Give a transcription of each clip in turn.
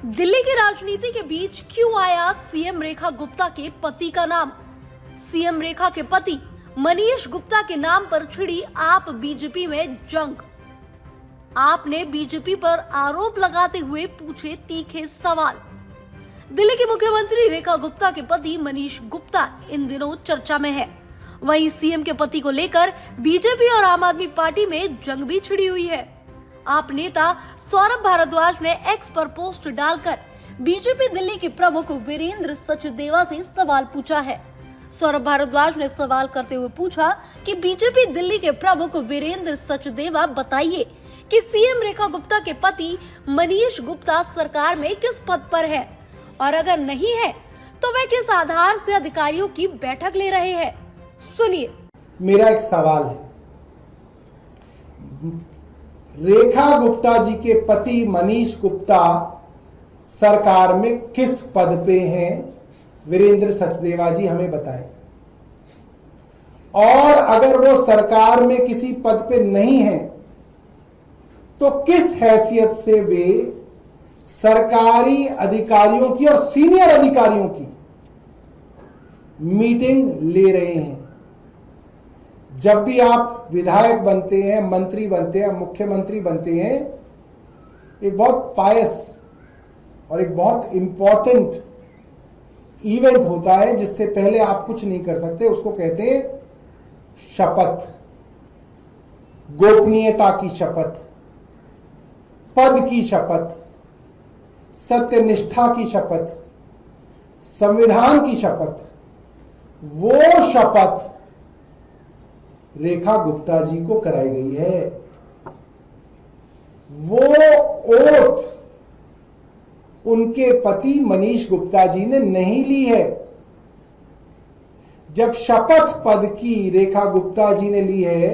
दिल्ली की राजनीति के बीच क्यों आया सीएम रेखा गुप्ता के पति का नाम? सीएम रेखा के पति मनीष गुप्ता के नाम पर छिड़ी आप बीजेपी में जंग। आपने बीजेपी पर आरोप लगाते हुए पूछे तीखे सवाल। दिल्ली की मुख्यमंत्री रेखा गुप्ता के पति मनीष गुप्ता इन दिनों चर्चा में है। वहीं सीएम के पति को लेकर बीजेपी और आम आदमी पार्टी में जंग भी छिड़ी हुई है। आप नेता सौरभ भारद्वाज ने एक्स पर पोस्ट डालकर बीजेपी दिल्ली के प्रमुख वीरेंद्र सचदेवा से सवाल पूछा है। सौरभ भारद्वाज ने सवाल करते हुए पूछा कि बीजेपी दिल्ली के प्रमुख वीरेंद्र सचदेवा बताइए कि सीएम रेखा गुप्ता के पति मनीष गुप्ता सरकार में किस पद पर है, और अगर नहीं है तो वे किस आधार से अधिकारियों की बैठक ले रहे हैं। सुनिए। मेरा एक सवाल है, रेखा गुप्ता जी के पति मनीष गुप्ता सरकार में किस पद पे हैं? वीरेंद्र सचदेवा जी हमें बताएं। और अगर वो सरकार में किसी पद पे नहीं है तो किस हैसियत से वे सरकारी अधिकारियों की और सीनियर अधिकारियों की मीटिंग ले रहे हैं? जब भी आप विधायक बनते हैं, मंत्री बनते हैं, मुख्यमंत्री बनते हैं, एक बहुत पायस और एक बहुत इंपॉर्टेंट इवेंट होता है जिससे पहले आप कुछ नहीं कर सकते। उसको कहते हैं शपथ, गोपनीयता की शपथ, पद की शपथ, सत्यनिष्ठा की शपथ, संविधान की शपथ। वो शपथ रेखा गुप्ता जी को कराई गई है। वो ओथ उनके पति मनीष गुप्ता जी ने नहीं ली है। जब शपथ पद की रेखा गुप्ता जी ने ली है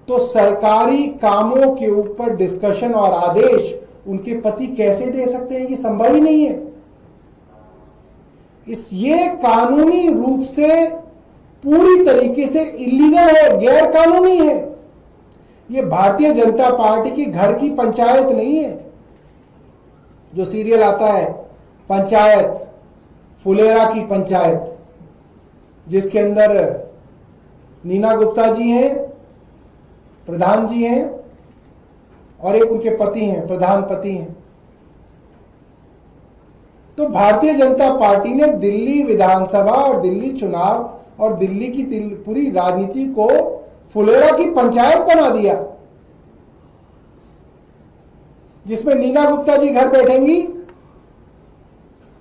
तो सरकारी कामों के ऊपर डिस्कशन और आदेश उनके पति कैसे दे सकते हैं? ये संभव ही नहीं है। ये कानूनी रूप से पूरी तरीके से इलीगल है, गैर कानूनी है। ये भारतीय जनता पार्टी की घर की पंचायत नहीं है। जो सीरियल आता है पंचायत, फुलेरा की पंचायत, जिसके अंदर नीना गुप्ता जी हैं, प्रधान जी हैं, और एक उनके पति हैं, प्रधान पति हैं। तो भारतीय जनता पार्टी ने दिल्ली विधानसभा और दिल्ली चुनाव और दिल्ली की पूरी राजनीति को फुलेरा की पंचायत बना दिया, जिसमें नीना गुप्ता जी घर बैठेंगी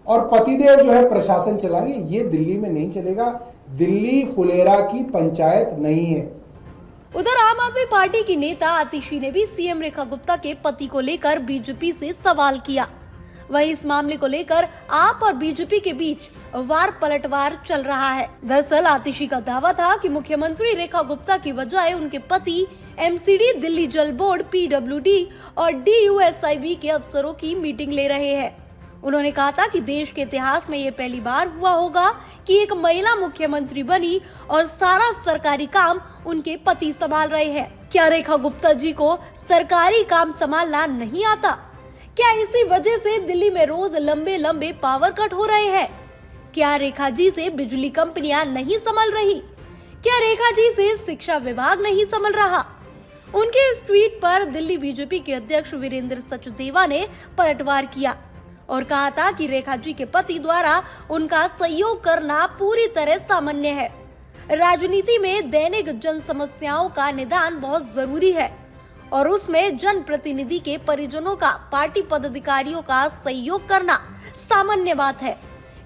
और पतिदेव जो है प्रशासन चलाएंगे। ये दिल्ली में नहीं चलेगा। दिल्ली फुलेरा की पंचायत नहीं है। उधर आम आदमी पार्टी की नेता आतिशी ने भी सीएम रेखा गुप्ता के पति को लेकर बीजेपी से सवाल किया। वहीं इस मामले को लेकर आप और बीजेपी के बीच वार पलटवार चल रहा है। दरअसल आतिशी का दावा था कि मुख्यमंत्री रेखा गुप्ता की बजाय उनके पति एमसीडी, दिल्ली जल बोर्ड, पीडब्ल्यूडी और डीयूएसआईबी के अफसरों की मीटिंग ले रहे हैं। उन्होंने कहा था कि देश के इतिहास में ये पहली बार हुआ होगा कि एक महिला मुख्यमंत्री बनी और सारा सरकारी काम उनके पति संभाल रहे हैं। क्या रेखा गुप्ता जी को सरकारी काम संभालना नहीं आता? क्या इसी वजह से दिल्ली में रोज लंबे लंबे पावर कट हो रहे हैं? क्या रेखा जी से बिजली कंपनियां नहीं संभल रही? क्या रेखा जी से शिक्षा विभाग नहीं संभल रहा? उनके इस ट्वीट पर दिल्ली बीजेपी के अध्यक्ष वीरेंद्र सचदेवा ने पलटवार किया और कहा था कि रेखा जी के पति द्वारा उनका सहयोग करना पूरी तरह सामान्य है। राजनीति में दैनिक जन समस्याओं का निदान बहुत जरूरी है और उसमें जनप्रतिनिधि के परिजनों का पार्टी पदाधिकारियों का सहयोग करना सामान्य बात है।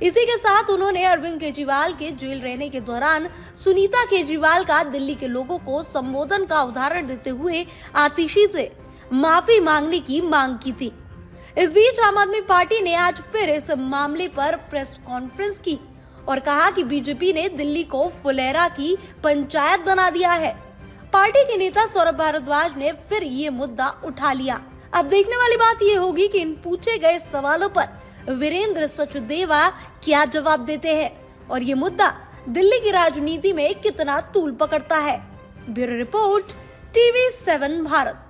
इसी के साथ उन्होंने अरविंद केजरीवाल के जेल रहने के दौरान सुनीता केजरीवाल का दिल्ली के लोगों को संबोधन का उदाहरण देते हुए आतिशी से माफी मांगने की मांग की थी। इस बीच आम आदमी पार्टी ने आज फिर इस मामले पर प्रेस कॉन्फ्रेंस की और कहा कि बीजेपी ने दिल्ली को फुलेरा की पंचायत बना दिया है। पार्टी के नेता सौरभ भारद्वाज ने फिर ये मुद्दा उठा लिया। अब देखने वाली बात ये होगी कि इन पूछे गए सवालों पर वीरेंद्र सचदेवा क्या जवाब देते हैं और ये मुद्दा दिल्ली की राजनीति में कितना तूल पकड़ता है। Bureau report, TV7 Bharat.